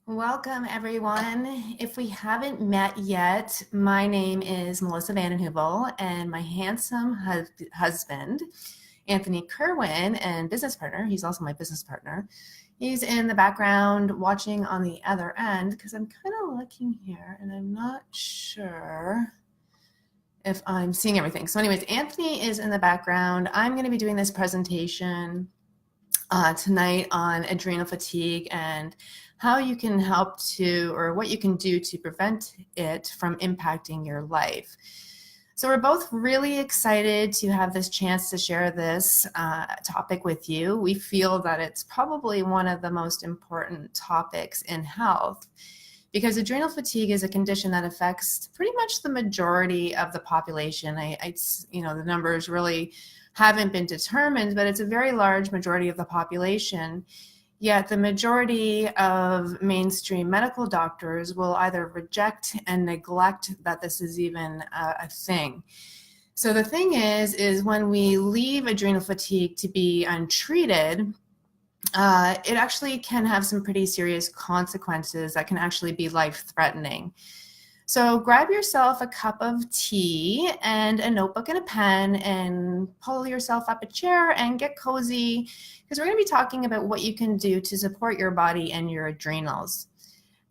Welcome, everyone. If we haven't met yet, my name is Melissa Vandenheuvel, and my handsome husband, Anthony Kerwin, and business partner, he's also my business partner, he's in the background watching on the other end because I'm kind of looking here and I'm not sure if I'm seeing everything. So anyways, Anthony is in the background. I'm going to be doing this presentation tonight on adrenal fatigue and how you can help to, or what you can do to prevent it from impacting your life. So we're both really excited to have this chance to share this topic with you. We feel that it's probably one of the most important topics in health because adrenal fatigue is a condition that affects pretty much the majority of the population. The numbers really haven't been determined, but it's a very large majority of the population. Yet the majority of mainstream medical doctors will either reject and neglect that this is even a thing. So the thing is when we leave adrenal fatigue to be untreated, it actually can have some pretty serious consequences that can actually be life-threatening. So grab yourself a cup of tea and a notebook and a pen and pull yourself up a chair and get cozy because we're going to be talking about what you can do to support your body and your adrenals.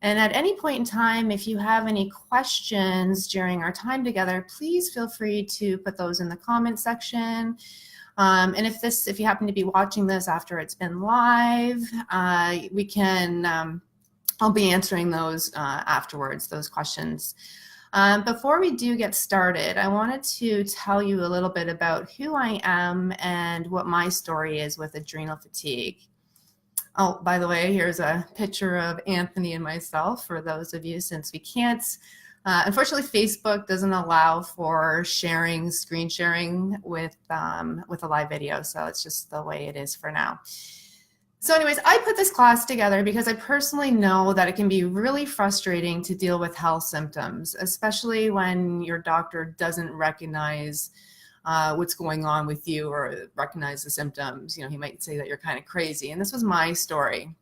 And at any point in time, if you have any questions during our time together, please feel free to put those in the comment section. And if you happen to be watching this after it's been live, I'll be answering those afterwards, those questions. Before we do get started, I wanted to tell you a little bit about who I am and what my story is with adrenal fatigue. Oh, by the way, here's a picture of Anthony and myself for those of you, since we can't, unfortunately, Facebook doesn't allow for screen sharing with a live video, so it's just the way it is for now. So anyways, I put this class together because I personally know that it can be really frustrating to deal with health symptoms, especially when your doctor doesn't recognize what's going on with you or recognize the symptoms. He might say that you're kind of crazy. And this was my story.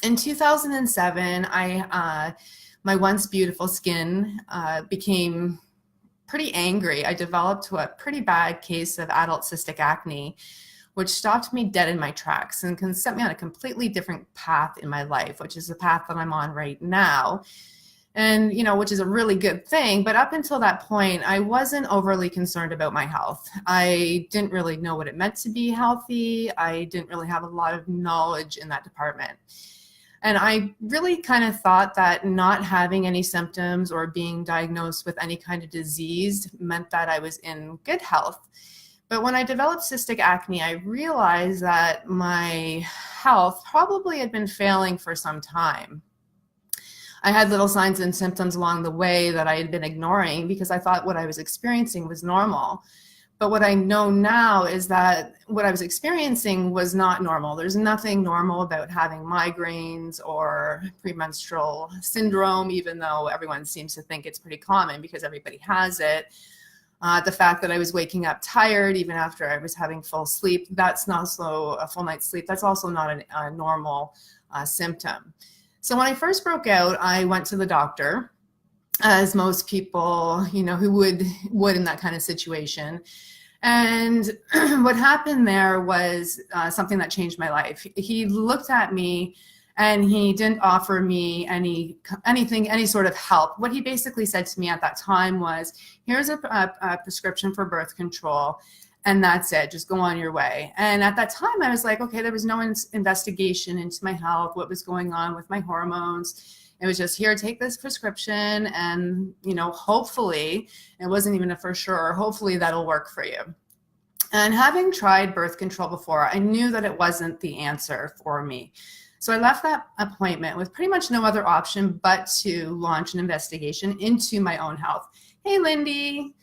In 2007, my once beautiful skin became pretty angry. I developed a pretty bad case of adult cystic acne, which stopped me dead in my tracks and can set me on a completely different path in my life, which is the path that I'm on right now. And, which is a really good thing. But up until that point, I wasn't overly concerned about my health. I didn't really know what it meant to be healthy. I didn't really have a lot of knowledge in that department. And I really kind of thought that not having any symptoms or being diagnosed with any kind of disease meant that I was in good health. But when I developed cystic acne, I realized that my health probably had been failing for some time. I had little signs and symptoms along the way that I had been ignoring because I thought what I was experiencing was normal. But what I know now is that what I was experiencing was not normal. There's nothing normal about having migraines or premenstrual syndrome, even though everyone seems to think it's pretty common because everybody has it. The fact that I was waking up tired even after I was having full sleep, that's not so a full night's sleep. That's also not a normal symptom. So when I first broke out, I went to the doctor, as most people, who would in that kind of situation. And what happened there was something that changed my life. He looked at me and he didn't offer me any sort of help. What he basically said to me at that time was, here's a prescription for birth control, and that's it. Just go on your way. And at that time, I was like, okay, there was no investigation into my health, what was going on with my hormones. It was just, here, take this prescription, and hopefully, it wasn't even a for sure, hopefully that'll work for you. And having tried birth control before, I knew that it wasn't the answer for me. So I left that appointment with pretty much no other option but to launch an investigation into my own health. Hey, Lindy.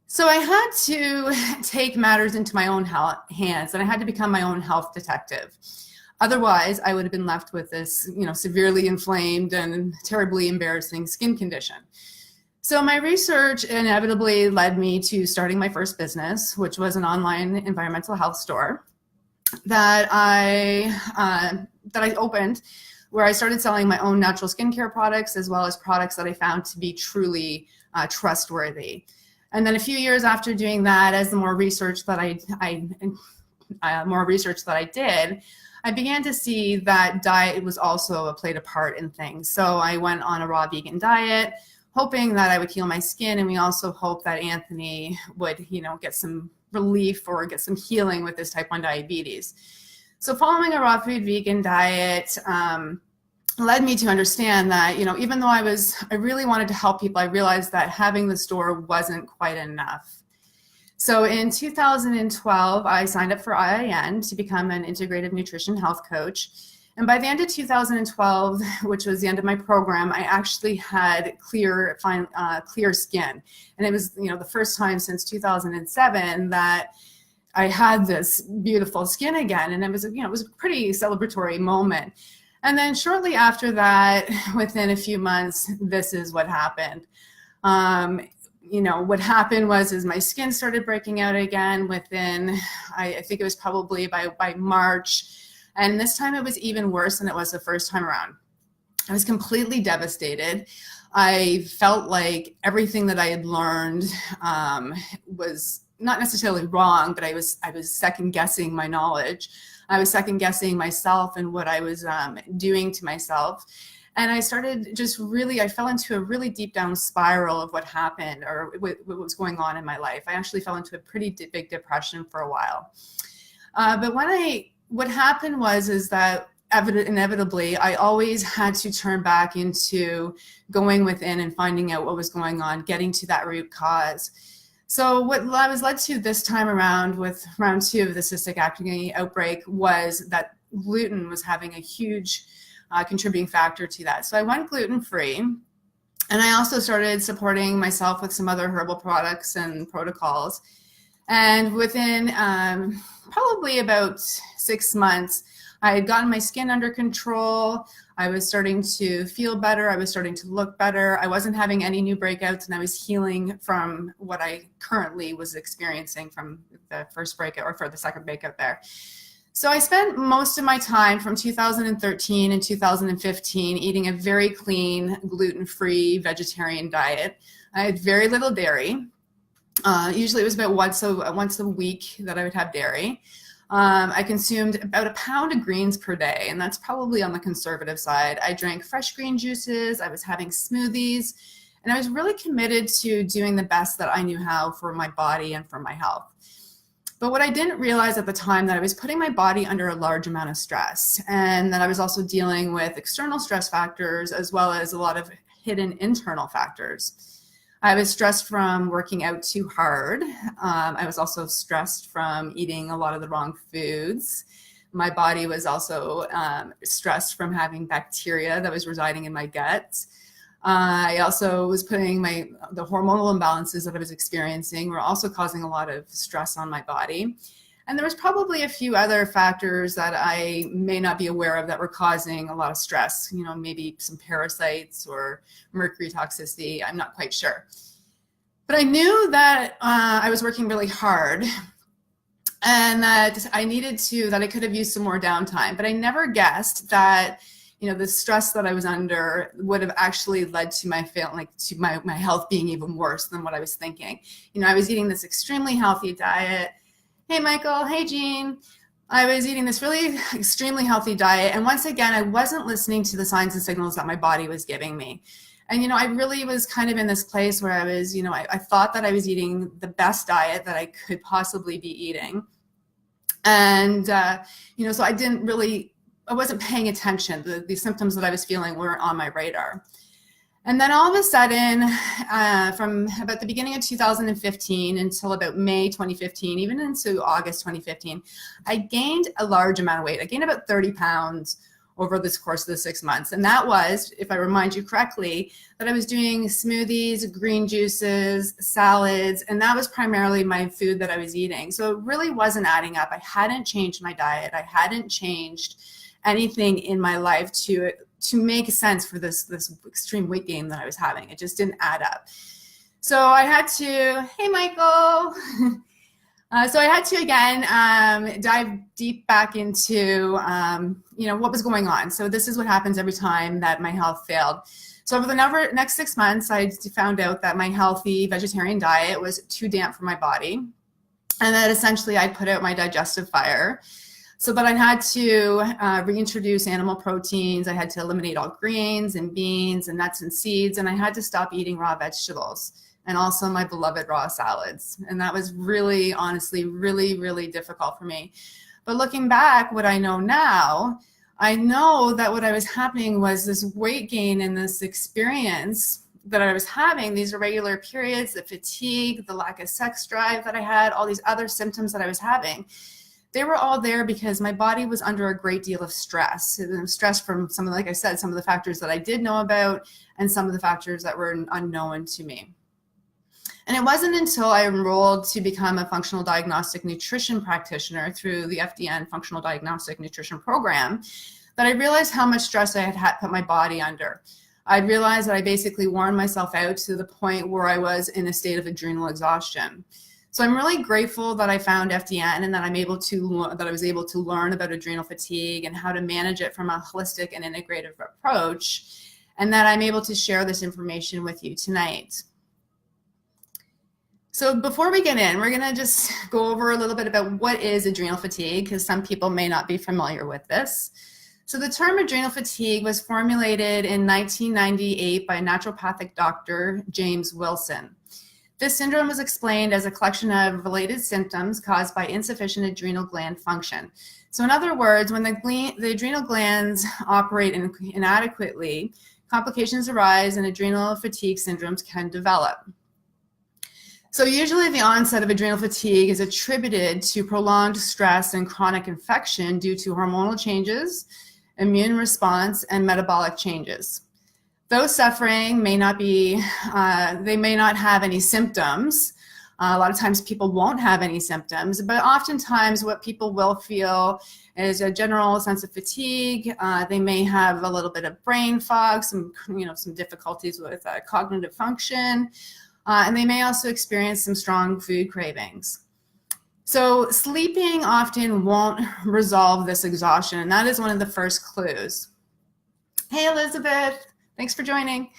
So I had to take matters into my own hands, and I had to become my own health detective. Otherwise, I would have been left with this, severely inflamed and terribly embarrassing skin condition. So my research inevitably led me to starting my first business, which was an online environmental health store that I opened where I started selling my own natural skincare products, as well as products that I found to be truly trustworthy. And then a few years after doing that, as the more research that I did, I began to see that diet was also played a part in things. So I went on a raw vegan diet, hoping that I would heal my skin. And we also hoped that Anthony would, get some relief or get some healing with his type 1 diabetes. So following a raw food vegan diet led me to understand that, even though I really wanted to help people, I realized that having the store wasn't quite enough. So in 2012, I signed up for IIN to become an integrative nutrition health coach. And by the end of 2012, which was the end of my program, I actually had clear skin. And it was, the first time since 2007 that I had this beautiful skin again. And it was a pretty celebratory moment. And then shortly after that, within a few months, this is what happened. What happened was my skin started breaking out again within, I think it was probably by March. And this time it was even worse than it was the first time around. I was completely devastated. I felt like everything that I had learned was not necessarily wrong, but I was second guessing my knowledge. I was second guessing myself and what I was doing to myself. And I started I fell into a really deep down spiral of what happened or what was going on in my life. I actually fell into a pretty big depression for a while. But what happened was that inevitably, I always had to turn back into going within and finding out what was going on, getting to that root cause. So what I was led to this time around with round 2 of the cystic acne outbreak was that gluten was having a huge contributing factor to that. So I went gluten-free, and I also started supporting myself with some other herbal products and protocols. And within probably about 6 months, I had gotten my skin under control. I was starting to feel better. I was starting to look better. I wasn't having any new breakouts, and I was healing from what I currently was experiencing from the first breakout or for the second breakout there. So I spent most of my time from 2013 and 2015 eating a very clean, gluten-free vegetarian diet. I had very little dairy. Usually it was about once a week that I would have dairy. I consumed about a pound of greens per day, and that's probably on the conservative side. I drank fresh green juices. I was having smoothies, and I was really committed to doing the best that I knew how for my body and for my health. But what I didn't realize at the time that I was putting my body under a large amount of stress, and that I was also dealing with external stress factors as well as a lot of hidden internal factors. I was stressed from working out too hard. I was also stressed from eating a lot of the wrong foods. My body was also stressed from having bacteria that was residing in my gut. I also was putting the hormonal imbalances that I was experiencing were also causing a lot of stress on my body. And there was probably a few other factors that I may not be aware of that were causing a lot of stress, maybe some parasites or mercury toxicity. I'm not quite sure. But I knew that I was working really hard and that I could have used some more downtime. But I never guessed that the stress that I was under would have actually led to my health being even worse than what I was thinking. I was eating this extremely healthy diet. Hey, Michael. Hey, Jean. I was eating this really extremely healthy diet. And once again, I wasn't listening to the signs and signals that my body was giving me. And, I really was kind of in this place where I was, I thought that I was eating the best diet that I could possibly be eating. And, so I wasn't paying attention. The symptoms that I was feeling weren't on my radar. And then all of a sudden, from about the beginning of 2015 until about May 2015, even into August 2015, I gained a large amount of weight. I gained about 30 pounds over this course of the 6 months. And that was, if I remind you correctly, that I was doing smoothies, green juices, salads, and that was primarily my food that I was eating. So it really wasn't adding up. I hadn't changed my diet. I hadn't changed anything in my life to make sense for this extreme weight gain that I was having. It just didn't add up. So I had to, hey, Michael. So I had to, again, dive deep back into, what was going on. So this is what happens every time that my health failed. So over the next 6 months, I found out that my healthy vegetarian diet was too damp for my body, and that essentially I'd put out my digestive fire. So that I had to reintroduce animal proteins. I had to eliminate all grains and beans and nuts and seeds, and I had to stop eating raw vegetables and also my beloved raw salads. And that was really, honestly, really, really difficult for me. But looking back, what I know now, I know that what I was happening was this weight gain and this experience that I was having, these irregular periods, the fatigue, the lack of sex drive that I had, all these other symptoms that I was having. They were all there because my body was under a great deal of stress. Stress from some of, like I said, some of the factors that I did know about and some of the factors that were unknown to me. And it wasn't until I enrolled to become a functional diagnostic nutrition practitioner through the FDN Functional Diagnostic Nutrition Program that I realized how much stress I had put my body under. I realized that I basically worn myself out to the point where I was in a state of adrenal exhaustion. So I'm really grateful that I found FDN and that I was able to learn about adrenal fatigue and how to manage it from a holistic and integrative approach, and that I'm able to share this information with you tonight. So before we get in, we're going to just go over a little bit about what is adrenal fatigue, because some people may not be familiar with this. So the term adrenal fatigue was formulated in 1998 by naturopathic doctor James Wilson. This syndrome was explained as a collection of related symptoms caused by insufficient adrenal gland function. So in other words, when the adrenal glands operate inadequately, complications arise and adrenal fatigue syndromes can develop. So usually the onset of adrenal fatigue is attributed to prolonged stress and chronic infection due to hormonal changes, immune response, and metabolic changes. Those suffering may not have any symptoms. A lot of times people won't have any symptoms, but oftentimes what people will feel is a general sense of fatigue. They may have a little bit of brain fog, some difficulties with cognitive function, and they may also experience some strong food cravings. So sleeping often won't resolve this exhaustion, and that is one of the first clues. Hey, Elizabeth. Thanks for joining.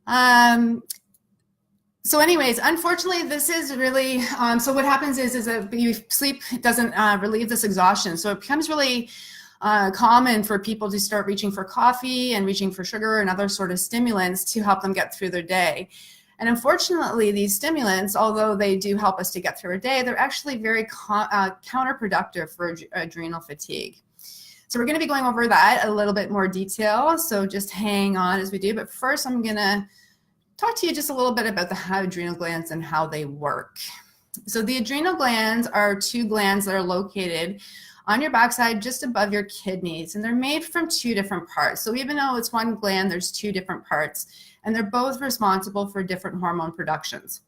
So anyways, unfortunately, this is really, so what happens is that sleep doesn't relieve this exhaustion. So it becomes really common for people to start reaching for coffee and reaching for sugar and other sort of stimulants to help them get through their day. And unfortunately, these stimulants, although they do help us to get through our day, they're actually very counterproductive for adrenal fatigue. So we're going to be going over that a little bit more detail, so just hang on as we do. But first, I'm going to talk to you just a little bit about the adrenal glands and how they work. So the adrenal glands are two glands that are located on your backside just above your kidneys, and they're made from two different parts. So even though it's one gland, there's two different parts, and they're both responsible for different hormone productions.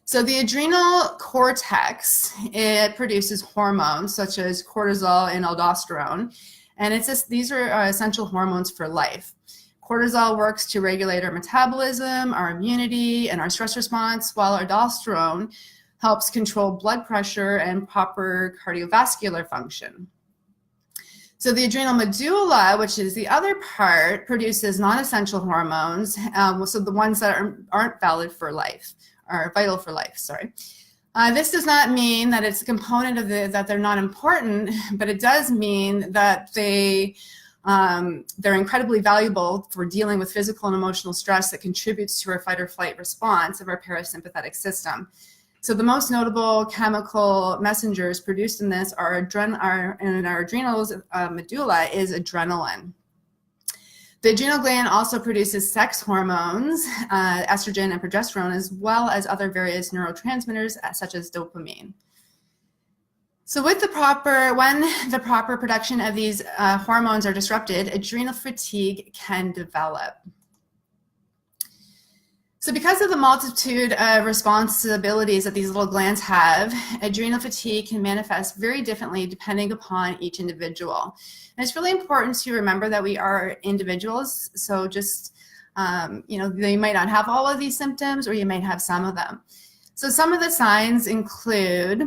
So the adrenal cortex, it produces hormones such as cortisol and aldosterone, and these are essential hormones for life. Cortisol works to regulate our metabolism, our immunity, and our stress response, while aldosterone helps control blood pressure and proper cardiovascular function. So the adrenal medulla, which is the other part, produces non-essential hormones, so the ones that aren't valid for life. Are vital for life, sorry. This does not mean that it's a component of that they're not important, but it does mean that they're incredibly valuable for dealing with physical and emotional stress that contributes to our fight or flight response of our parasympathetic system. So the most notable chemical messengers produced in this in our adrenals medulla is adrenaline. The adrenal gland also produces sex hormones, estrogen and progesterone, as well as other various neurotransmitters such as dopamine. So when the proper production of these hormones are disrupted, adrenal fatigue can develop. So because of the multitude of responsibilities that these little glands have, adrenal fatigue can manifest very differently depending upon each individual. And it's really important to remember that we are individuals. So just, they might not have all of these symptoms, or you might have some of them. So some of the signs include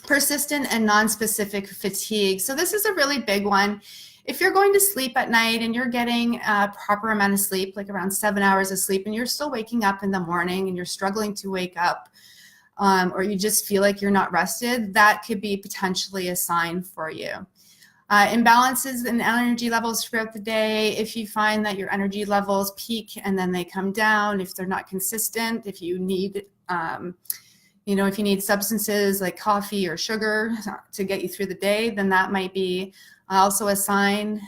persistent and non-specific fatigue. So this is a really big one. If you're going to sleep at night and you're getting a proper amount of sleep, like around 7 hours of sleep, and you're still waking up in the morning and you're struggling to wake up, or you just feel like you're not rested, that could be potentially a sign for you. Imbalances in energy levels throughout the day. If you find that your energy levels peak and then they come down, if they're not consistent, if you need, if you need substances like coffee or sugar to get you through the day, then that might be also a sign.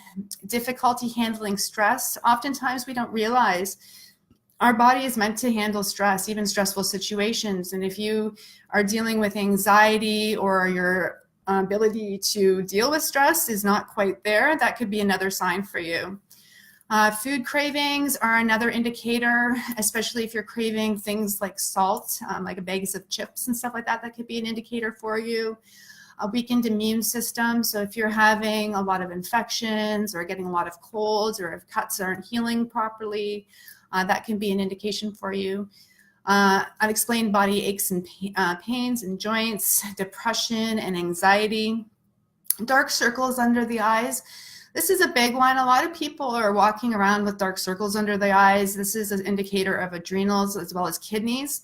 Difficulty handling stress. Oftentimes we don't realize our body is meant to handle stress, even stressful situations. And if you are dealing with anxiety or your ability to deal with stress is not quite there, that could be another sign for you. Food cravings are another indicator, especially if you're craving things like salt, like bags of chips and stuff like that. That could be an indicator for you. A weakened immune system. So if you're having a lot of infections or getting a lot of colds, or if cuts aren't healing properly, that can be an indication for you. Unexplained body aches and pains and joints, depression and anxiety. Dark circles under the eyes. This is a big one. A lot of people are walking around with dark circles under the eyes. This is an indicator of adrenals as well as kidneys.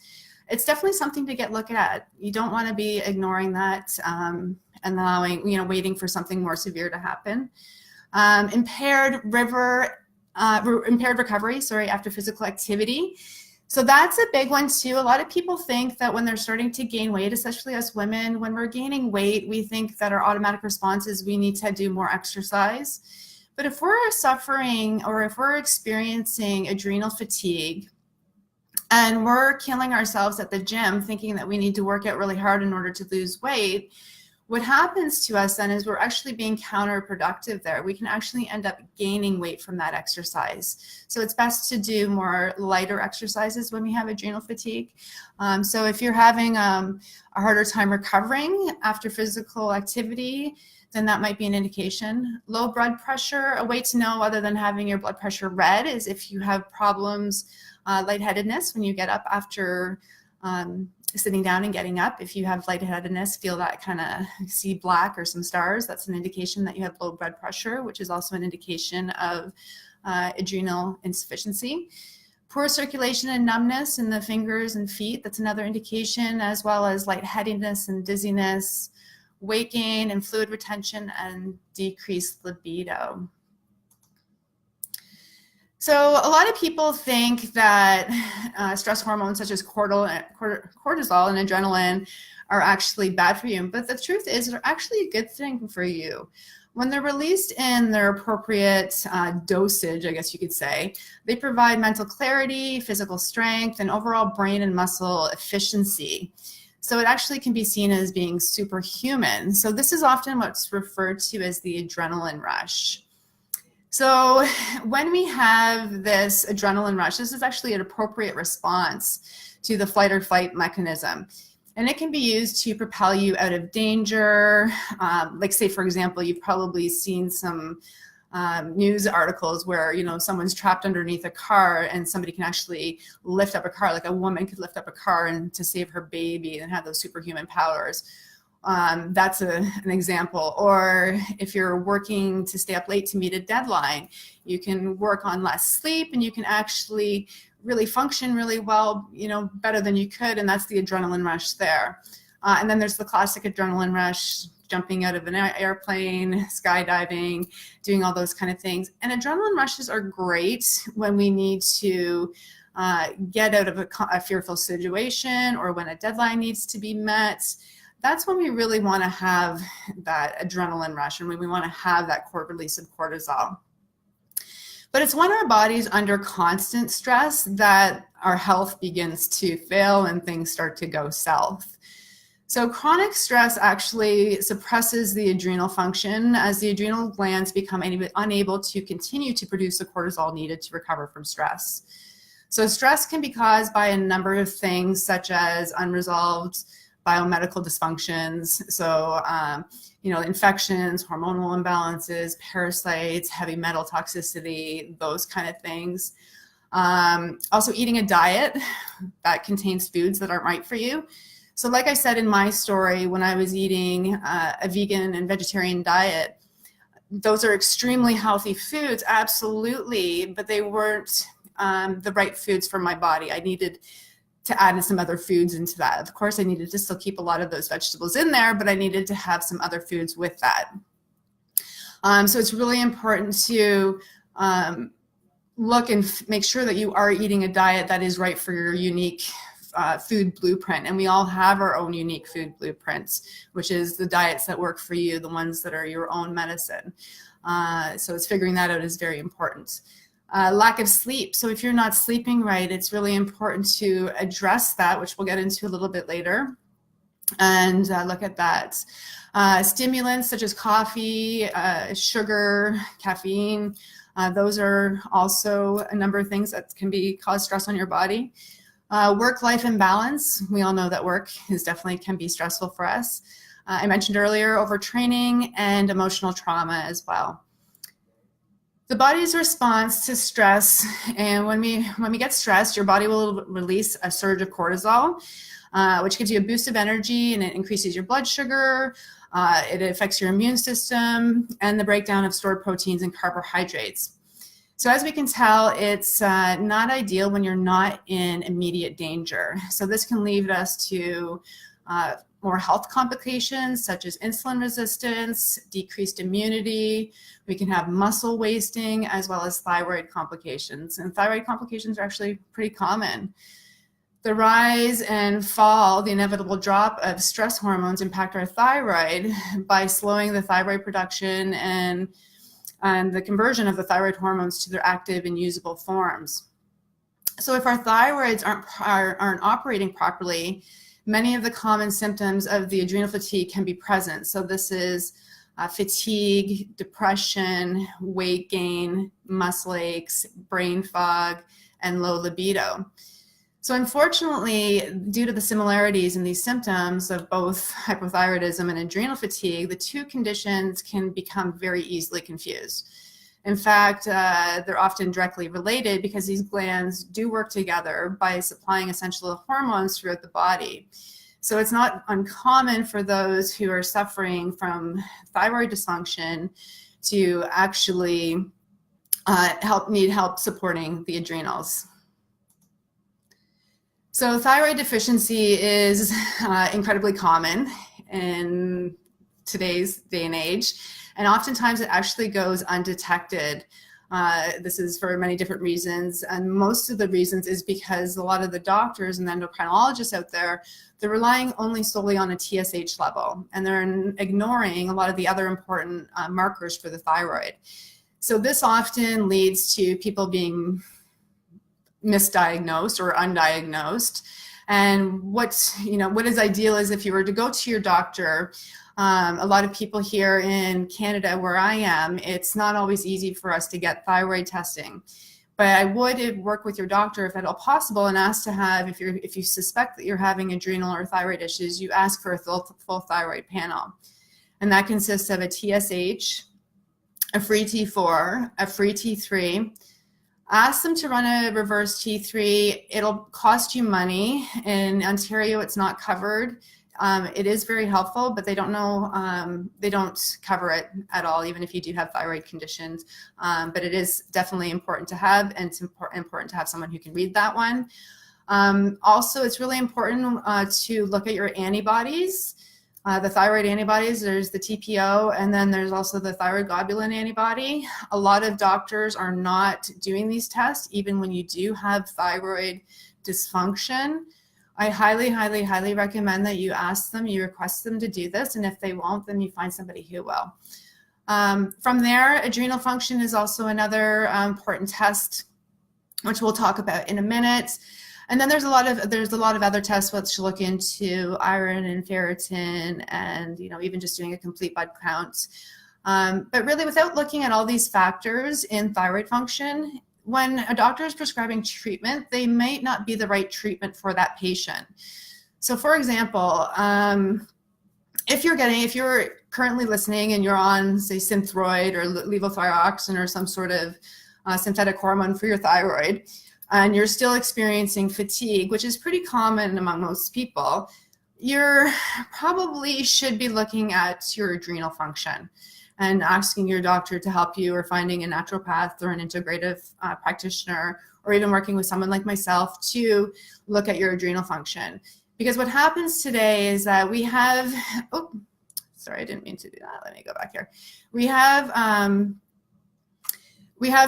It's definitely something to get looked at. You don't want to be ignoring that and allowing, waiting for something more severe to happen. Impaired recovery, after physical activity. So that's a big one too. A lot of people think that when they're starting to gain weight, especially us women, when we're gaining weight, we think that our automatic response is we need to do more exercise. But if we're suffering or if we're experiencing adrenal fatigue and we're killing ourselves at the gym thinking that we need to work out really hard in order to lose weight, what happens to us then is we're actually being counterproductive there. We can actually end up gaining weight from that exercise. So it's best to do more lighter exercises when we have adrenal fatigue. So if you're having a harder time recovering after physical activity, then that might be an indication. Low blood pressure, a way to know other than having your blood pressure read is if you have problems, lightheadedness when you get up after sitting down and getting up. If you have lightheadedness, feel that kind of see black or some stars, that's an indication that you have low blood pressure, which is also an indication of adrenal insufficiency. Poor circulation and numbness in the fingers and feet, that's another indication, as well as lightheadedness and dizziness, weight gain and fluid retention, and decreased libido. So a lot of people think that stress hormones such as cortisol and adrenaline are actually bad for you, but the truth is they're actually a good thing for you. When they're released in their appropriate dosage, I guess you could say, they provide mental clarity, physical strength, and overall brain and muscle efficiency. So it actually can be seen as being superhuman. So this is often what's referred to as the adrenaline rush. So when we have this adrenaline rush, this is actually an appropriate response to the flight or fight mechanism. And it can be used to propel you out of danger. Like say, for example, you've probably seen some news articles where, someone's trapped underneath a car and somebody can actually lift up a car, like a woman could lift up a car and to save her baby and have those superhuman powers. That's an example. Or if you're working to stay up late to meet a deadline, you can work on less sleep and you can actually really function really well, better than you could. And that's the adrenaline rush there. And then there's the classic adrenaline rush, jumping out of an airplane, skydiving, doing all those kind of things. And adrenaline rushes are great when we need to get out of a fearful situation or when a deadline needs to be met. That's when we really want to have that adrenaline rush and when we want to have that release of cortisol. But it's when our body's under constant stress that our health begins to fail and things start to go south. So chronic stress actually suppresses the adrenal function as the adrenal glands become unable to continue to produce the cortisol needed to recover from stress. So stress can be caused by a number of things such as unresolved biomedical dysfunctions, so infections, hormonal imbalances, parasites, heavy metal toxicity, those kind of things. Also eating a diet that contains foods that aren't right for you. So like I said in my story, when I was eating a vegan and vegetarian diet, those are extremely healthy foods, absolutely, but they weren't the right foods for my body. I needed to add some other foods into that. Of course, I needed to still keep a lot of those vegetables in there, but I needed to have some other foods with that. So it's really important to look and make sure that you are eating a diet that is right for your unique food blueprint. And we all have our own unique food blueprints, which is the diets that work for you, the ones that are your own medicine. So it's figuring that out is very important. Lack of sleep. So if you're not sleeping right, it's really important to address that, which we'll get into a little bit later, and look at that. Stimulants such as coffee, sugar, caffeine, those are also a number of things that can cause stress on your body. Work-life imbalance. We all know that work can be stressful for us. I mentioned earlier overtraining and emotional trauma as well. The body's response to stress, and when we get stressed, your body will release a surge of cortisol, which gives you a boost of energy, and it increases your blood sugar. It affects your immune system and the breakdown of stored proteins and carbohydrates. So as we can tell, it's not ideal when you're not in immediate danger. So this can lead us to more health complications such as insulin resistance, decreased immunity. We can have muscle wasting as well as thyroid complications. And thyroid complications are actually pretty common. The rise and fall, the inevitable drop of stress hormones impact our thyroid by slowing the thyroid production and the conversion of the thyroid hormones to their active and usable forms. So if our thyroids aren't operating properly, many of the common symptoms of the adrenal fatigue can be present. So this is fatigue, depression, weight gain, muscle aches, brain fog, and low libido. So unfortunately, due to the similarities in these symptoms of both hypothyroidism and adrenal fatigue, the two conditions can become very easily confused. In fact, they're often directly related because these glands do work together by supplying essential hormones throughout the body. So it's not uncommon for those who are suffering from thyroid dysfunction to actually need help supporting the adrenals. So thyroid deficiency is incredibly common in today's day and age, and oftentimes it actually goes undetected. This is for many different reasons, and most of the reasons is because a lot of the doctors and endocrinologists out there, they're relying only solely on a TSH level, and they're ignoring a lot of the other important markers for the thyroid. So this often leads to people being misdiagnosed or undiagnosed. And what is ideal is if you were to go to your doctor. A lot of people here in Canada where I am, it's not always easy for us to get thyroid testing. But I would work with your doctor if at all possible and ask to have, if you suspect that you're having adrenal or thyroid issues, you ask for a full thyroid panel. And that consists of a TSH, a free T4, a free T3. Ask them to run a reverse T3. It'll cost you money. In Ontario, it's not covered. It is very helpful, but they don't cover it at all, even if you do have thyroid conditions. But it is definitely important to have, and it's important to have someone who can read that one. Also, it's really important to look at your antibodies. The thyroid antibodies, there's the TPO, and then there's also the thyroid globulin antibody. A lot of doctors are not doing these tests, even when you do have thyroid dysfunction. I highly, highly, highly recommend that you ask them, you request them to do this, and if they won't, then you find somebody who will. From there, adrenal function is also another important test, which we'll talk about in a minute. And then there's a lot of other tests which look into iron and ferritin, and even just doing a complete blood count. But really, without looking at all these factors in thyroid function, when a doctor is prescribing treatment, they might not be the right treatment for that patient. So, for example, if you're currently listening and you're on, say, Synthroid or levothyroxine or some sort of synthetic hormone for your thyroid, and you're still experiencing fatigue, which is pretty common among most people, you probably should be looking at your adrenal function and asking your doctor to help you, or finding a naturopath or an integrative practitioner, or even working with someone like myself to look at your adrenal function. Because what happens today is that we have, oh, sorry, I didn't mean to do that. Let me go back here. We have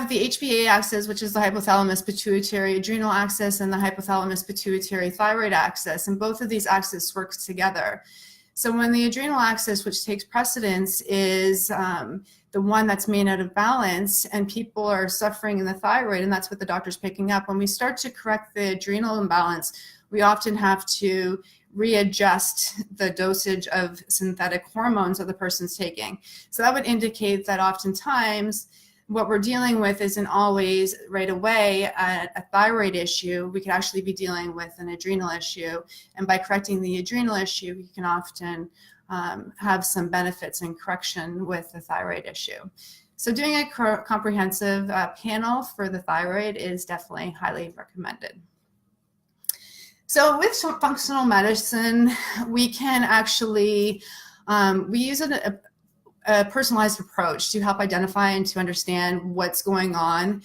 the HPA axis, which is the hypothalamus pituitary adrenal axis, and the hypothalamus pituitary thyroid axis, and both of these axes work together. So when the adrenal axis, which takes precedence, is the one that's made out of balance, and people are suffering in the thyroid, and that's what the doctor's picking up, when we start to correct the adrenal imbalance, we often have to readjust the dosage of synthetic hormones that the person's taking. So that would indicate that oftentimes what we're dealing with isn't always right away a thyroid issue. We could actually be dealing with an adrenal issue. And by correcting the adrenal issue, you can often have some benefits in correction with the thyroid issue. So doing a comprehensive panel for the thyroid is definitely highly recommended. So with functional medicine, we can actually, we use a personalized approach to help identify and to understand what's going on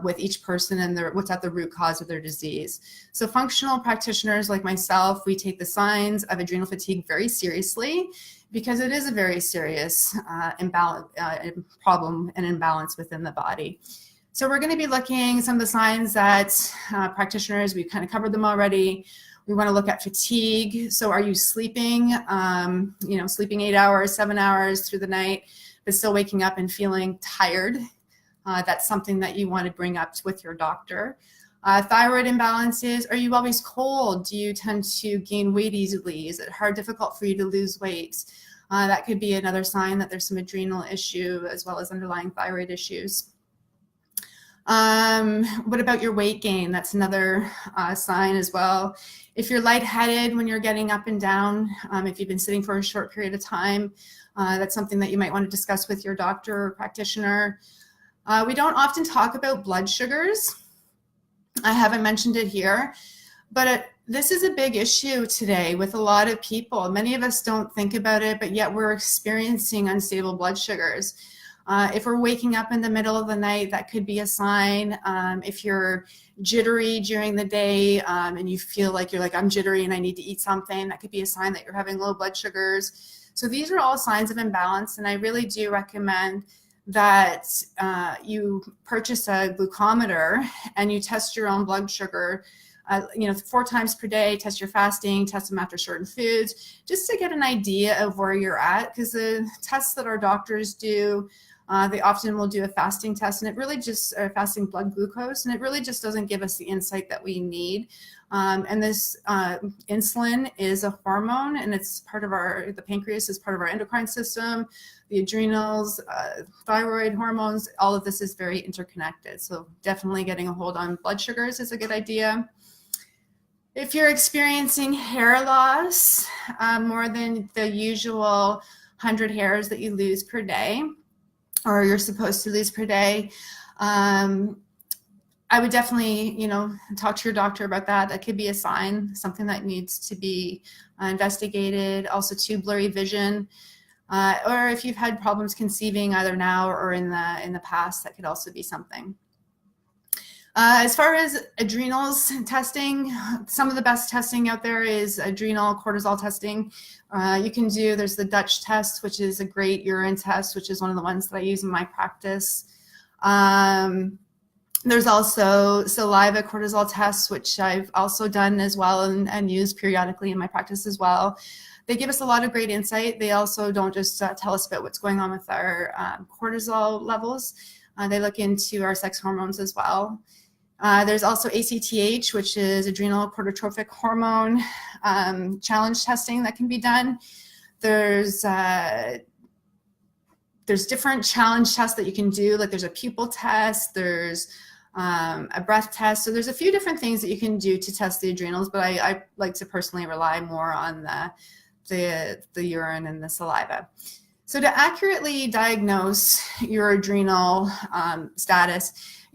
with each person and what's at the root cause of their disease. So functional practitioners like myself, we take the signs of adrenal fatigue very seriously, because it is a very serious problem and imbalance within the body. So we're going to be looking at some of the signs that practitioners, we've kind of covered them already. We want to look at fatigue. So are you sleeping, sleeping 8 hours, 7 hours through the night, but still waking up and feeling tired? That's something that you want to bring up with your doctor. Thyroid imbalances, are you always cold? Do you tend to gain weight easily? Is it difficult for you to lose weight? That could be another sign that there's some adrenal issue as well as underlying thyroid issues. What about your weight gain? That's another sign as well. If you're lightheaded when you're getting up and down, if you've been sitting for a short period of time, that's something that you might want to discuss with your doctor or practitioner. We don't often talk about blood sugars. I haven't mentioned it here, but this is a big issue today with a lot of people. Many of us don't think about it, but yet we're experiencing unstable blood sugars. If we're waking up in the middle of the night, that could be a sign. If you're jittery during the day and you feel like I'm jittery and I need to eat something, that could be a sign that you're having low blood sugars. So these are all signs of imbalance, and I really do recommend that you purchase a glucometer and you test your own blood sugar 4 times per day, test your fasting, test them after certain foods, just to get an idea of where you're at, because the tests that our doctors do, they often will do a fasting test, and it really just, fasting blood glucose, and it really just doesn't give us the insight that we need. And this insulin is a hormone, and it's part of the pancreas is part of our endocrine system, the adrenals, thyroid hormones, all of this is very interconnected. So definitely getting a hold on blood sugars is a good idea. If you're experiencing hair loss, more than the usual 100 hairs that you lose per day, or you're supposed to lose per day, I would definitely, talk to your doctor about that. That could be a sign, something that needs to be investigated. Also, too, blurry vision, or if you've had problems conceiving either now or in the past, that could also be something. As far as adrenals testing, some of the best testing out there is adrenal cortisol testing. There's the Dutch test, which is a great urine test, which is one of the ones that I use in my practice. There's also saliva cortisol tests, which I've also done as well and use periodically in my practice as well. They give us a lot of great insight. They also don't just tell us about what's going on with our cortisol levels. They look into our sex hormones as well. There's also ACTH, which is adrenal corticotrophic hormone challenge testing that can be done. There's different challenge tests that you can do, like there's a pupil test, there's a breath test. So there's a few different things that you can do to test the adrenals, but I like to personally rely more on the urine and the saliva. So to accurately diagnose your adrenal status,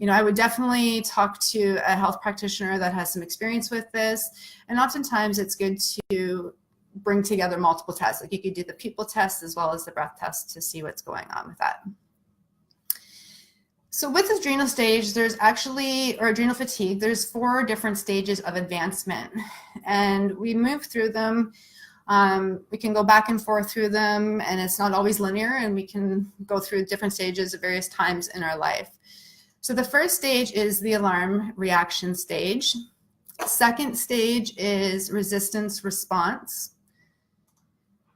I would definitely talk to a health practitioner that has some experience with this. And oftentimes it's good to bring together multiple tests. Like you could do the pupil test as well as the breath test to see what's going on with that. So with adrenal stage, or adrenal fatigue, there's 4 different stages of advancement. And we move through them. We can go back and forth through them, and it's not always linear, and we can go through different stages at various times in our life. So the first stage is the alarm reaction stage. Second stage is resistance response.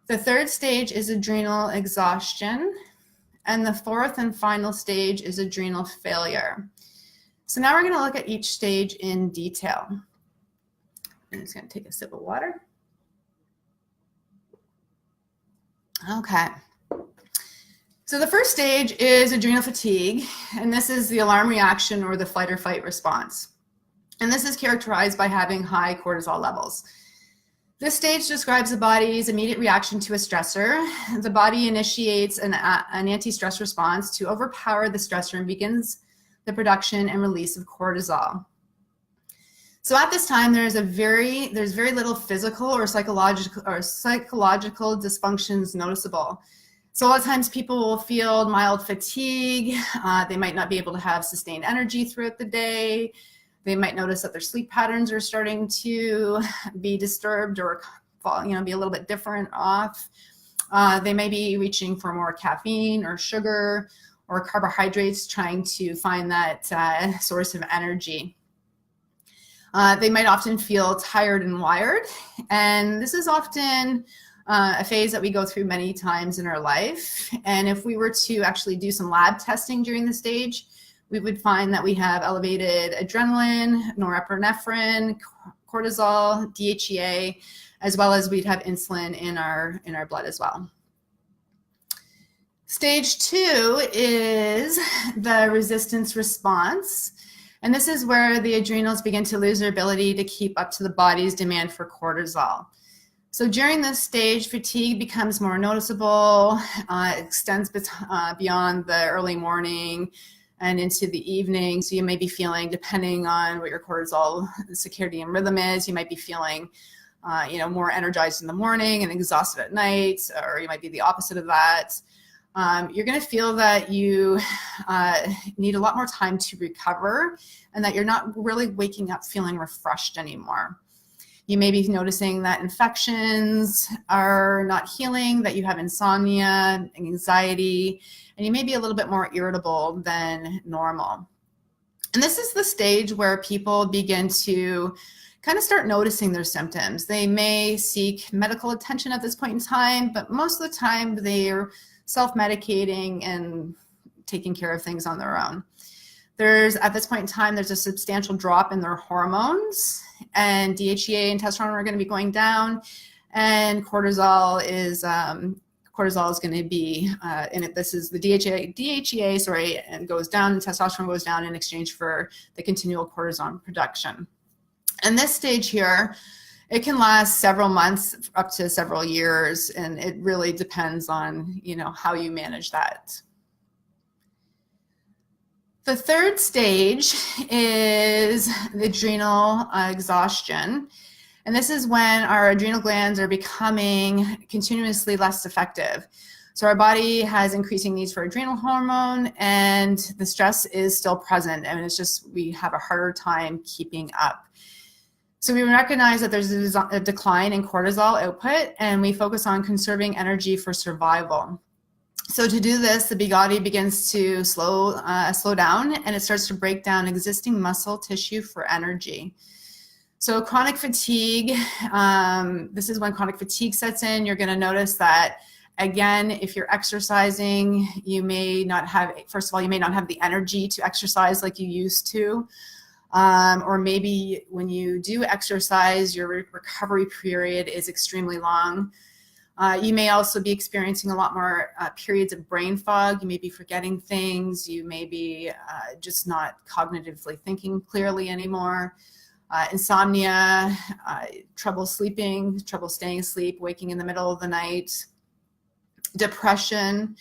The third stage is adrenal exhaustion. And the 4th and final stage is adrenal failure. So now we're going to look at each stage in detail. I'm just going to take a sip of water. Okay. So the first stage is adrenal fatigue, and this is the alarm reaction or the flight or fight response. And this is characterized by having high cortisol levels. This stage describes the body's immediate reaction to a stressor. The body initiates an anti-stress response to overpower the stressor and begins the production and release of cortisol. So at this time, there's very little physical or psychological dysfunctions noticeable. So a lot of times people will feel mild fatigue. They might not be able to have sustained energy throughout the day. They might notice that their sleep patterns are starting to be disturbed or be a little bit different off. They may be reaching for more caffeine or sugar or carbohydrates, trying to find that source of energy. They might often feel tired and wired, and this is often a phase that we go through many times in our life. And if we were to actually do some lab testing during the stage, we would find that we have elevated adrenaline, norepinephrine, cortisol, DHEA, as well as we'd have insulin in our blood as well. Stage 2 is the resistance response. And this is where the adrenals begin to lose their ability to keep up to the body's demand for cortisol. So during this stage, fatigue becomes more noticeable, extends beyond the early morning and into the evening. So you may be feeling, depending on what your cortisol circadian rhythm is, you might be feeling more energized in the morning and exhausted at night, or you might be the opposite of that. You're going to feel that you need a lot more time to recover and that you're not really waking up feeling refreshed anymore. You may be noticing that infections are not healing, that you have insomnia, anxiety, and you may be a little bit more irritable than normal. And this is the stage where people begin to kind of start noticing their symptoms. They may seek medical attention at this point in time, but most of the time they're self-medicating and taking care of things on their own. At this point in time, there's a substantial drop in their hormones, and DHEA and testosterone are going to be going down, and cortisol is going to be, this is the DHEA, and goes down, and testosterone goes down in exchange for the continual cortisol production. And this stage here, it can last several months up to several years, and it really depends on, how you manage that. The third stage is the adrenal exhaustion. And this is when our adrenal glands are becoming continuously less effective. So our body has increasing needs for adrenal hormone, and the stress is still present. And it's just, we have a harder time keeping up. So we recognize that there's a decline in cortisol output, and we focus on conserving energy for survival. So to do this, the body begins to slow down, and it starts to break down existing muscle tissue for energy. So chronic fatigue, this is when chronic fatigue sets in. You're going to notice that, again, if you're exercising, you may not have the energy to exercise like you used to. Or maybe when you do exercise, your recovery period is extremely long. You may also be experiencing a lot more periods of brain fog. You may be forgetting things. You may be just not cognitively thinking clearly anymore. Insomnia, trouble sleeping, trouble staying asleep, waking in the middle of the night. Depression,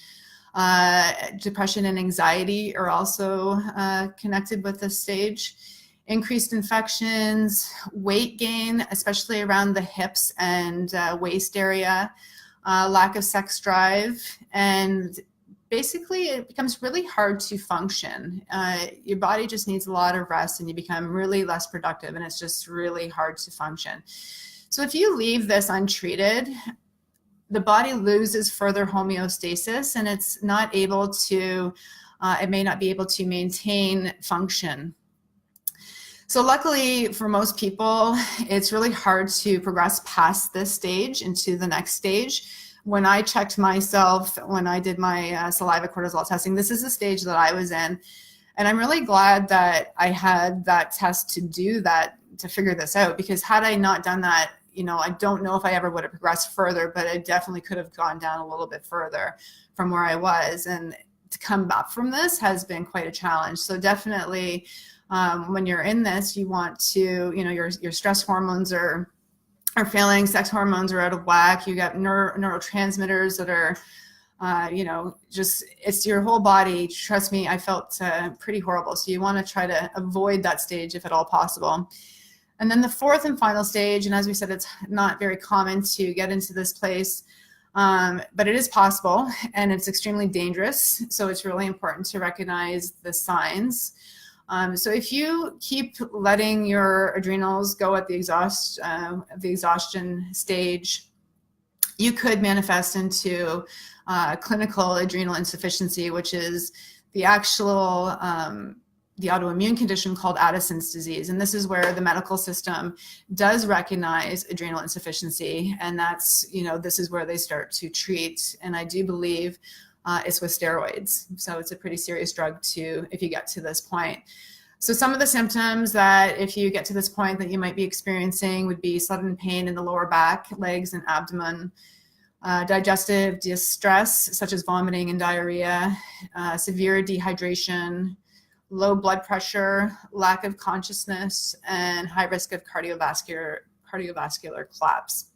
depression and anxiety are also connected with this stage. Increased infections, weight gain, especially around the hips and waist area, lack of sex drive, and basically it becomes really hard to function. Your body just needs a lot of rest and you become really less productive, and it's just really hard to function. So if you leave this untreated, the body loses further homeostasis and it's not able to, it may not be able to maintain function. So luckily for most people, it's really hard to progress past this stage into the next stage. When I checked myself, when I did my saliva cortisol testing, this is the stage that I was in. And I'm really glad that I had that test to do that, to figure this out, because had I not done that, you know, I don't know if I ever would have progressed further, but I definitely could have gone down a little bit further from where I was. And to come back from this has been quite a challenge. So definitely, when you're in this, you want to, you know, your stress hormones are failing, sex hormones are out of whack, you got neurotransmitters that are, you know, just, it's your whole body. Trust me, I felt pretty horrible. So you want to try to avoid that stage if at all possible. And then the fourth and final stage, and as we said, it's not very common to get into this place, but it is possible and it's extremely dangerous. So it's really important to recognize the signs. So if you keep letting your adrenals go at the exhaustion stage, you could manifest into clinical adrenal insufficiency, which is the actual the autoimmune condition called Addison's disease. And this is where the medical system does recognize adrenal insufficiency. And that's, you know, this is where they start to treat. And I do believe it's with steroids. So it's a pretty serious drug too, if you get to this point. So some of the symptoms that if you get to this point that you might be experiencing would be sudden pain in the lower back, legs, and abdomen, digestive distress, such as vomiting and diarrhea, severe dehydration, low blood pressure, lack of consciousness, and high risk of cardiovascular collapse.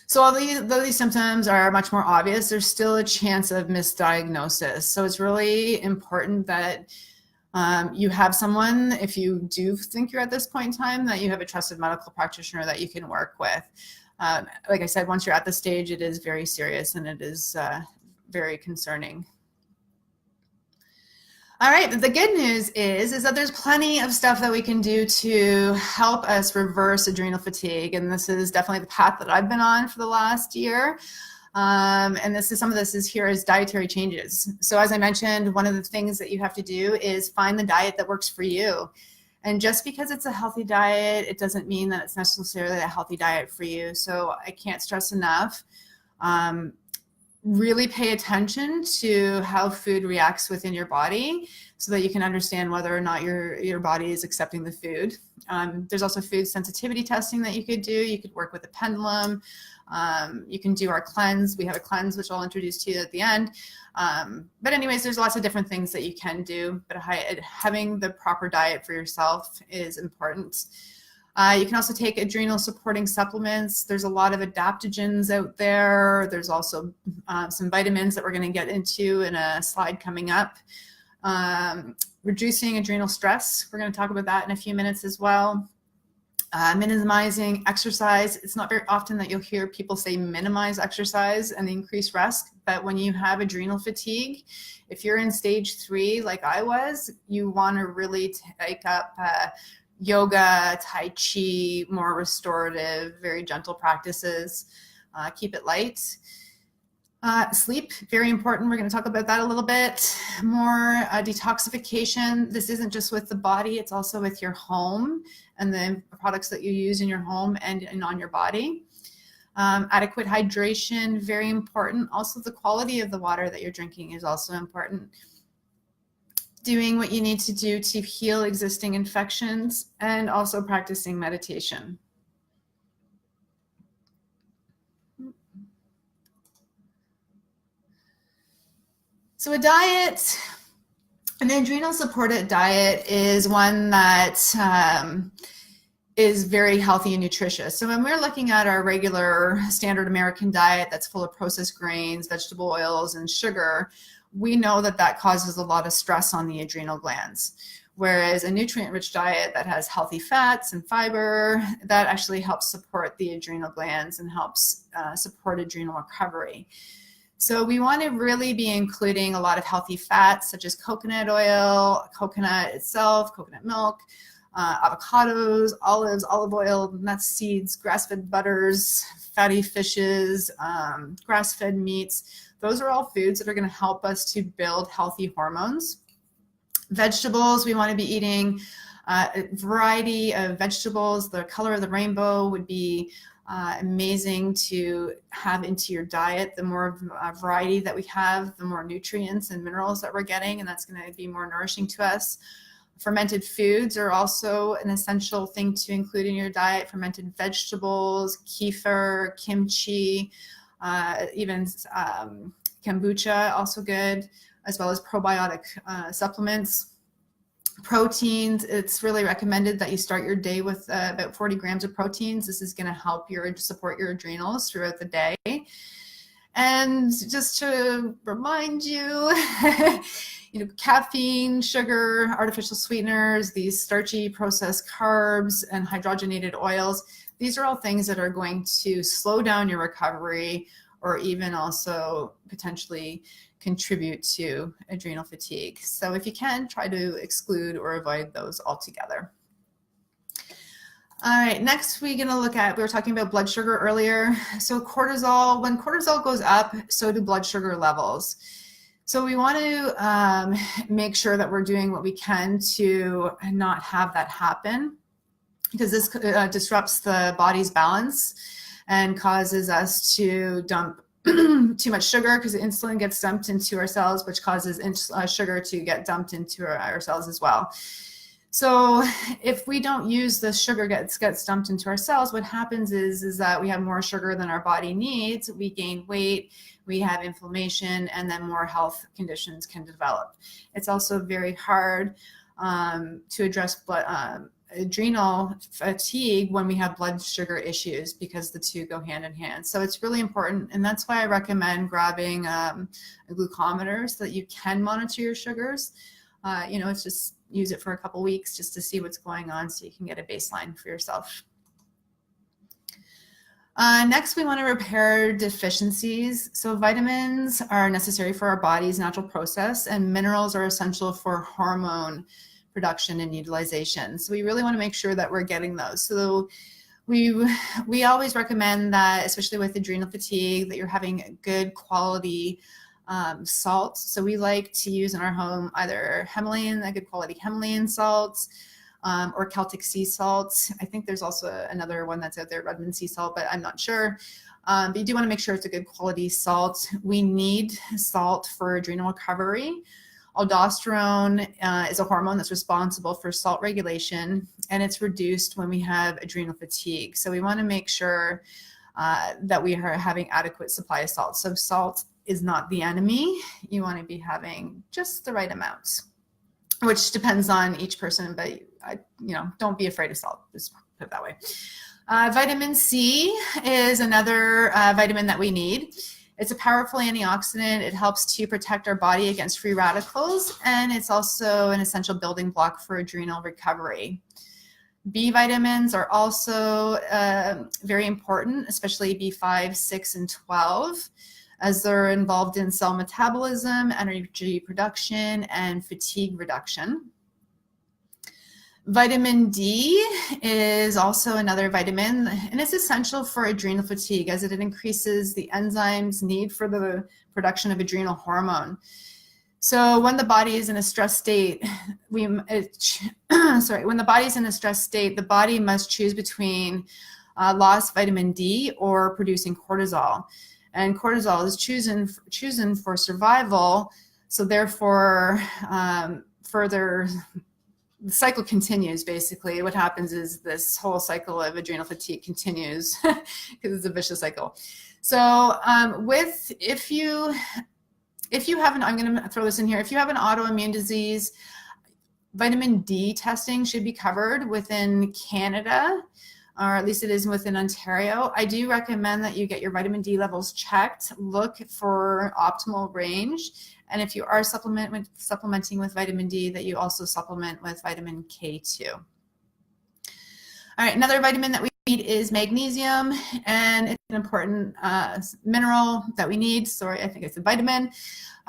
So although these symptoms are much more obvious, there's still a chance of misdiagnosis. So it's really important that you have someone, if you do think you're at this point in time, that you have a trusted medical practitioner that you can work with. Like I said, once you're at the stage, it is very serious and it is very concerning. All right, the good news is that there's plenty of stuff that we can do to help us reverse adrenal fatigue. And this is definitely the path that I've been on for the last year. And some of this is here as dietary changes. So as I mentioned, one of the things that you have to do is find the diet that works for you. And just because it's a healthy diet, it doesn't mean that it's necessarily a healthy diet for you. So I can't stress enough. Really pay attention to how food reacts within your body so that you can understand whether or not your body is accepting the food. There's also food sensitivity testing that you could do. You could work with a pendulum. You can do our cleanse. We have a cleanse, which I'll introduce to you at the end. But anyways, there's lots of different things that you can do, but having the proper diet for yourself is important. You can also take adrenal supporting supplements. There's a lot of adaptogens out there. There's also some vitamins that we're going to get into in a slide coming up. Reducing adrenal stress. We're going to talk about that in a few minutes as well. Minimizing exercise. It's not very often that you'll hear people say minimize exercise and increase rest, but when you have adrenal fatigue, if you're in stage 3 like I was, you want to really take up yoga, Tai Chi, more restorative, very gentle practices. Keep it light. Sleep, very important. We're going to talk about that a little bit more. Detoxification. This isn't just with the body, it's also with your home and the products that you use in your home and on your body. Adequate hydration, very important. Also, the quality of the water that you're drinking is also important. Doing what you need to do to heal existing infections, and also practicing meditation. So a diet, an adrenal supported diet is one that is very healthy and nutritious. So when we're looking at our regular standard American diet that's full of processed grains, vegetable oils, and sugar, we know that that causes a lot of stress on the adrenal glands. Whereas a nutrient-rich diet that has healthy fats and fiber, that actually helps support the adrenal glands and helps support adrenal recovery. So we want to really be including a lot of healthy fats such as coconut oil, coconut itself, coconut milk, avocados, olives, olive oil, nuts, seeds, grass-fed butters, fatty fishes, grass-fed meats. Those are all foods that are going to help us to build healthy hormones. Vegetables, we want to be eating a variety of vegetables. The color of the rainbow would be amazing to have into your diet. The more variety that we have, the more nutrients and minerals that we're getting, and that's going to be more nourishing to us. Fermented foods are also an essential thing to include in your diet. Fermented vegetables, kefir, kimchi, even kombucha, also good, as well as probiotic supplements. Proteins, it's really recommended that you start your day with about 40 grams of proteins. This is going to help support your adrenals throughout the day. And just to remind you, caffeine, sugar, artificial sweeteners, these starchy processed carbs, and hydrogenated oils, these are all things that are going to slow down your recovery or even also potentially contribute to adrenal fatigue. So if you can, try to exclude or avoid those altogether. All right, next we're going to look at, we were talking about blood sugar earlier. So cortisol, when cortisol goes up, so do blood sugar levels. So we want to make sure that we're doing what we can to not have that happen, because this disrupts the body's balance and causes us to dump too much sugar, because the insulin gets dumped into our cells, which causes sugar to get dumped into our cells as well. So if we don't use the sugar gets dumped into our cells, what happens is that we have more sugar than our body needs. We gain weight, we have inflammation, and then more health conditions can develop. It's also very hard to address adrenal fatigue when we have blood sugar issues, because the two go hand in hand. So it's really important, and that's why I recommend grabbing a glucometer so that you can monitor your sugars. It's just use it for a couple weeks just to see what's going on, so you can get a baseline for yourself. Next, we want to repair deficiencies. So vitamins are necessary for our body's natural process, and minerals are essential for hormone production and utilization. So we really want to make sure that we're getting those. So we always recommend that, especially with adrenal fatigue, that you're having good quality salt. So we like to use in our home either Himalayan, a good quality Himalayan salts, or Celtic sea salt. I think there's also another one that's out there, Redmond sea salt, but I'm not sure. But you do want to make sure it's a good quality salt. We need salt for adrenal recovery. Aldosterone is a hormone that's responsible for salt regulation, and it's reduced when we have adrenal fatigue. So we want to make sure that we are having adequate supply of salt. So salt is not the enemy. You want to be having just the right amounts, which depends on each person, but don't be afraid of salt. Just put it that way. Vitamin C is another vitamin that we need. It's a powerful antioxidant. It helps to protect our body against free radicals, and it's also an essential building block for adrenal recovery. B vitamins are also very important, especially B5, 6, and 12, as they're involved in cell metabolism, energy production, and fatigue reduction. Vitamin D is also another vitamin, and it's essential for adrenal fatigue as it increases the enzymes need for the production of adrenal hormone. So when the body is in a stress state, when the body is in a stress state, the body must choose between lost vitamin D or producing cortisol. And cortisol is chosen for survival. So therefore, the cycle continues. Basically, what happens is this whole cycle of adrenal fatigue continues because it's a vicious cycle. So if you have I'm going to throw this in here. If you have an autoimmune disease, Vitamin D testing should be covered within Canada, or at least it is within Ontario. I do recommend that you get your vitamin D levels checked, look for optimal range, and if you are supplementing with vitamin D, that you also supplement with vitamin K2. All right, another vitamin that we need is magnesium, and it's an important mineral that we need. Sorry, I think it's a vitamin.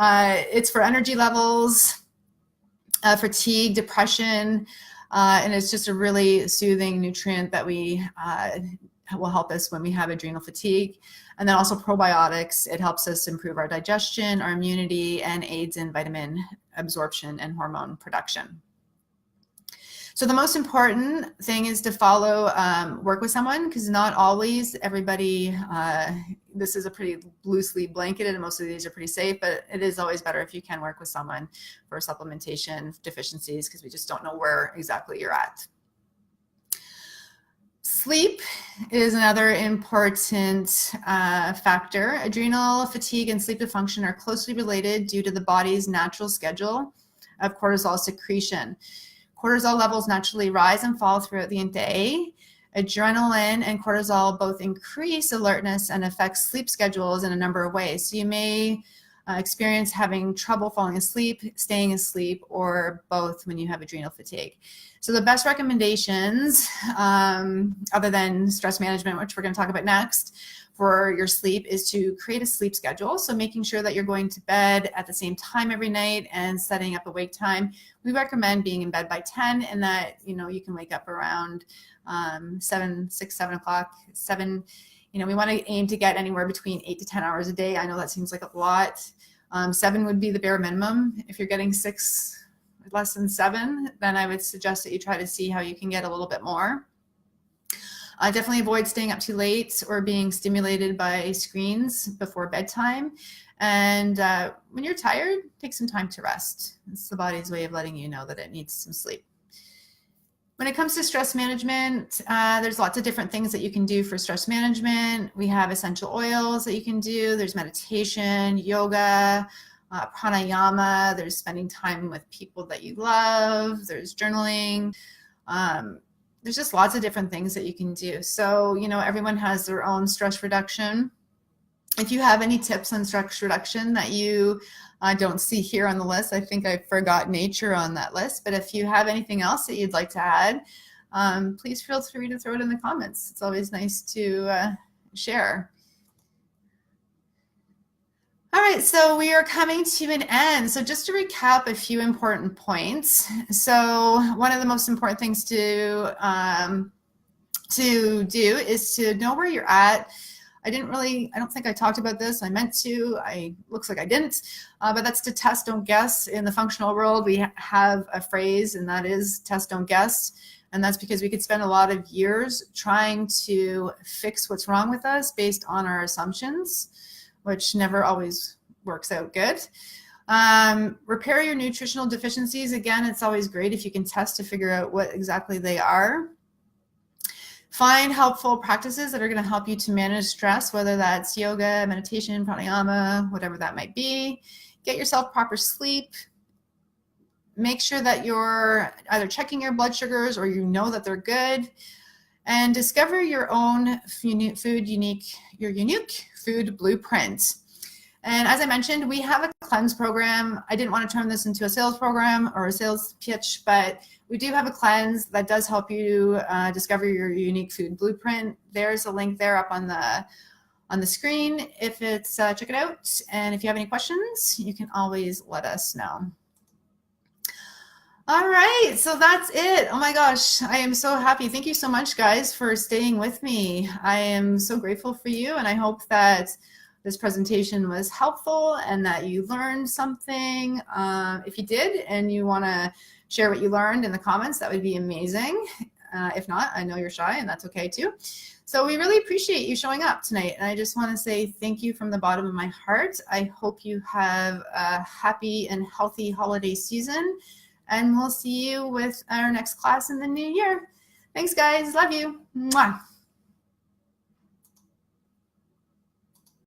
It's for energy levels, fatigue, depression, and it's just a really soothing nutrient that we will help us when we have adrenal fatigue. And then also probiotics. It helps us improve our digestion, our immunity, and aids in vitamin absorption and hormone production. So the most important thing is to follow, work with someone, because not always everybody, this is a pretty loosely blanketed, and most of these are pretty safe, but it is always better if you can work with someone for supplementation deficiencies, because we just don't know where exactly you're at. Sleep is another important factor. Adrenal fatigue and sleep dysfunction are closely related due to the body's natural schedule of cortisol secretion. Cortisol levels naturally rise and fall throughout the day. Adrenaline and cortisol both increase alertness and affect sleep schedules in a number of ways. So you may experience having trouble falling asleep, staying asleep, or both when you have adrenal fatigue. So the best recommendations, other than stress management, which we're going to talk about next, for your sleep is to create a sleep schedule. So making sure that you're going to bed at the same time every night and setting up a wake time. We recommend being in bed by 10, and that, you know, you can wake up around 7 o'clock, 7. You know, we want to aim to get anywhere between 8 to 10 hours a day. I know that seems like a lot. 7 would be the bare minimum. If you're getting 6, less than 7, then I would suggest that you try to see how you can get a little bit more. Definitely avoid staying up too late or being stimulated by screens before bedtime. And when you're tired, take some time to rest. It's the body's way of letting you know that it needs some sleep. When it comes to stress management, there's lots of different things that you can do for stress management. We have essential oils that you can do. There's meditation, yoga, pranayama. There's spending time with people that you love. There's journaling. There's just lots of different things that you can do. So, you know, everyone has their own stress reduction. If you have any tips on stress reduction that you don't see here on the list, I think I forgot nature on that list. But if you have anything else that you'd like to add, please feel free to throw it in the comments. It's always nice to share. All right, so we are coming to an end. So just to recap a few important points. So one of the most important things to do is to know where you're at. I don't think I talked about this. I meant to. Looks like I didn't. But that's to test, don't guess. In the functional world, we have a phrase, and that is test, don't guess. And that's because we could spend a lot of years trying to fix what's wrong with us based on our assumptions, which never always works out good. Repair your nutritional deficiencies. Again, it's always great if you can test to figure out what exactly they are. Find helpful practices that are going to help you to manage stress, whether that's yoga, meditation, pranayama, whatever that might be. Get yourself proper sleep. Make sure that you're either checking your blood sugars or you know that they're good. And discover your own unique food blueprint. And as I mentioned, we have a cleanse program. I didn't want to turn this into a sales program or a sales pitch, but we do have a cleanse that does help you discover your unique food blueprint. There's a link there up on the screen. If it's check it out. And if you have any questions, you can always let us know. All right, so that's it. Oh my gosh, I am so happy. Thank you so much, guys, for staying with me. I am so grateful for you, and I hope that this presentation was helpful and that you learned something. If you did and you want to share what you learned in the comments, that would be amazing. If not, I know you're shy, and that's okay too. So we really appreciate you showing up tonight, and I just want to say thank you from the bottom of my heart. I hope you have a happy and healthy holiday season, and we'll see you with our next class in the new year. Thanks, guys. Love you. Mwah.